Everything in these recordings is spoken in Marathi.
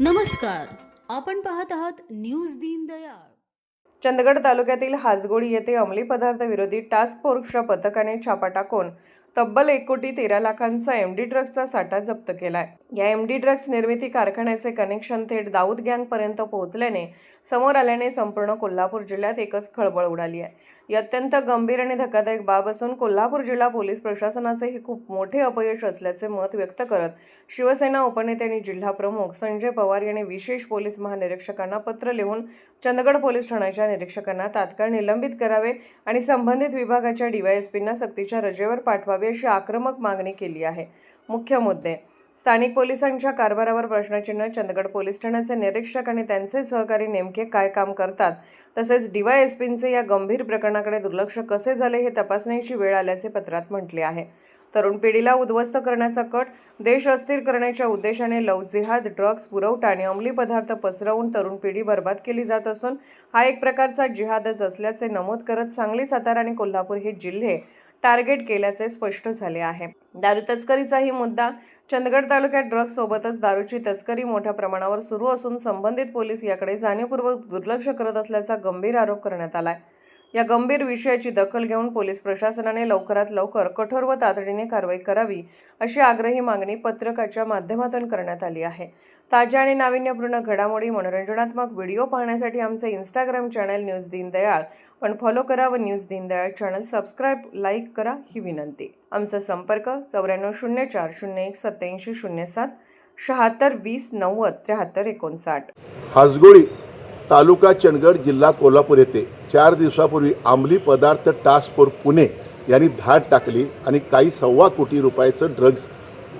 नमस्कार, आपण पाहत आहात न्यूज दीनदयाळ। चंदगड तालुक्यातील हाजगोळी येथे अंमली पदार्थ विरोधी टास्क फोर्सच्या पथकाने छापा टाकून तब्बल 1,13,00,000चा एमडी ड्रग्सचा साठा जप्त केलाय। या एमडी ड्रग्स निर्मिती कारखान्याचे कनेक्शन थेट दाऊद गँग पर्यंत पोहोचल्याने समोर आल्याने संपूर्ण कोल्हापूर जिल्ह्यात एकच खळबळ उडाली आहे। ही अत्यंत गंभीर आणि धक्कादायक बाब असून कोल्हापूर जिल्हा पोलीस प्रशासनाचे हे खूप मोठे अपयश असल्याचे मत व्यक्त करत शिवसेना उपनेते आणि जिल्हा प्रमुख संजय पवार यांनी विशेष पोलीस महानिरीक्षकांना पत्र लिहून चंदगड पोलीस ठाण्याच्या निरीक्षकांना तात्काळ निलंबित करावे आणि संबंधित विभागाच्या डीवायएसपींना सक्तीच्या रजेवर पाठवावे अशी आक्रमक मागणी केली आहे। मुख्य मुद्दे: स्थानिक पोलिसांच्या कारभारावर प्रश्नचिन्ह, चंदगड पोलीस ठाण्याचे निरीक्षक आणि त्यांचे सहकारी नेमके काय काम करतात, तसेच डीवायएसपींचे या गंभीर प्रकरणाकडे दुर्लक्ष कसे झाले हे तपासण्याची वेळ आल्याचे पत्रात म्हटले आहे। तरुण पिढीला उद्ध्वस्त करण्याचा कट, देश अस्थिर करण्याच्या उद्देशाने लव्ह जिहाद, ड्रग्ज पुरवठा आणि अंमली पदार्थ पसरवून तरुण पिढी बर्बाद केली जात असून हा एक प्रकारचा जिहादच असल्याचे नमूद करत सांगली, सातारा आणि कोल्हापूर हे जिल्हे टार्गेट केल्याचे स्पष्ट झाले आहे। दारू तस्करीचाही मुद्दा: चंदगड तालुक्यात ड्रग्ज सोबतच दारूची तस्करी मोठ्या प्रमाणावर सुरू असून संबंधित पोलीस याकडे जाणीवपूर्वक दुर्लक्ष करत असल्याचा गंभीर आरोप करण्यात आलाय। या गंभीर विषयाची दखल घेऊन पोलीस प्रशासनाने लवकरात लवकर कठोर व तातडीने कारवाई करावी अशी आग्रही मागणी पत्रकाच्या माध्यमातून करण्यात आली आहे। ताज्या आणि नाविन्यपूर्ण घडामोडी, मनोरंजनात्मक व्हिडिओ पाहण्यासाठी आमचे इंस्टाग्राम चॅनल न्यूज दीनदयाळ पण फॉलो करा व news Deendayal channel subscribe, like करा ही विनंती। आमचा संपर्क 9404018707 7620907359। हाजगोळी तालुका चंदगड जिल्हा कोल्हापूर येथे 4 दिवसापूर्वी अंमली पदार्थ टास्क फोर्स पुणे यांनी धाड टाकली आणि काही 1.25 कोटी रुपयाचं ड्रग्ज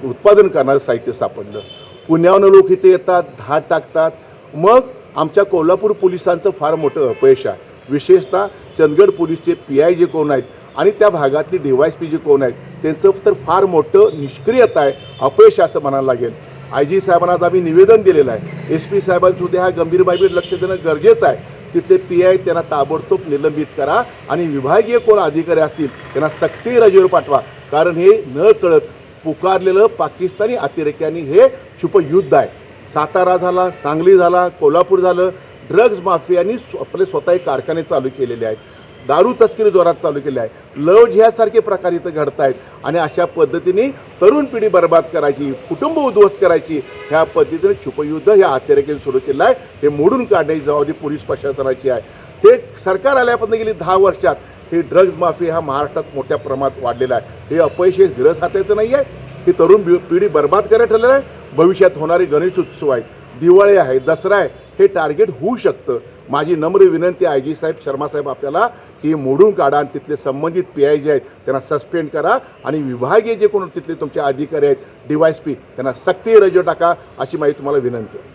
उत्पादन करणारं साहित्य सापडलं। पुण्याहून लोक इथे येतात, धाड टाकतात। मग आमच्या कोल्हापूर पोलिसांचं फार मोठं अपयश आहे। विशेषतः चंदगड पोलीसचे PI जे कोण आहेत आणि त्या भागातली DYSP जे कोण आहेत त्यांचं तर फार मोठं निष्क्रियता आहे, अपयश असं म्हणायला लागेल। IG साहेबांना आज आम्ही निवेदन दिलेलं आहे। SP साहेबांसुद्धा ह्या गंभीर बाबीवर लक्ष देणं गरजेचं आहे। तिथले PI त्यांना ताबडतोब निलंबित करा आणि विभागीय कोण अधिकारी असतील त्यांना सक्ती रजेवर पाठवा, कारण हे न कळत पुकारलेलं पाकिस्तानी अतिरेक्यांनी हे छुपं युद्ध आहे। सातारा झाला, सांगली झाला, कोल्हापूर झालं, ड्रग्ज माफियांनी आपले स्वतः कारखाने चालू केलेले आहेत, दारू तस्करी जोरात चालू केली आहे, लव जिहादसारखे प्रकार इथं घडत आहेत आणि अशा पद्धतीने तरुण पिढी बर्बाद करायची, कुटुंब उद्ध्वस्त करायची, ह्या पद्धतीने छुपयुद्ध ह्या अतिरेक्यांनी सुरू केलं आहे। हे मोडून काढण्याची जबाबदारी पोलीस प्रशासनाची आहे। हे सरकार आल्यापासून गेली 10 वर्षात हे ड्रग्ज माफिया हा महाराष्ट्रात मोठ्या प्रमाणात वाढलेला आहे। हे अपयश हे धीरज हातायचं नाही आहे, ही तरुण पिढी बर्बाद करायला ठरलेलं आहे। भविष्यात होणारे गणेश उत्सव आहेत, दिवाळी आहे, दसरा आहे, हे टार्गेट होऊ शकतं। माझी नम्र विनंती IG साहेब, शर्मा साहेब आपल्याला की मोडून काढा आणि तिथले संबंधित PI जे आहेत त्यांना सस्पेंड करा आणि विभागीय जे कोण तिथले तुमचे अधिकारी आहेत DYSP त्यांना सक्ती रजेवर टाका, अशी माझी तुम्हाला विनंती आहे।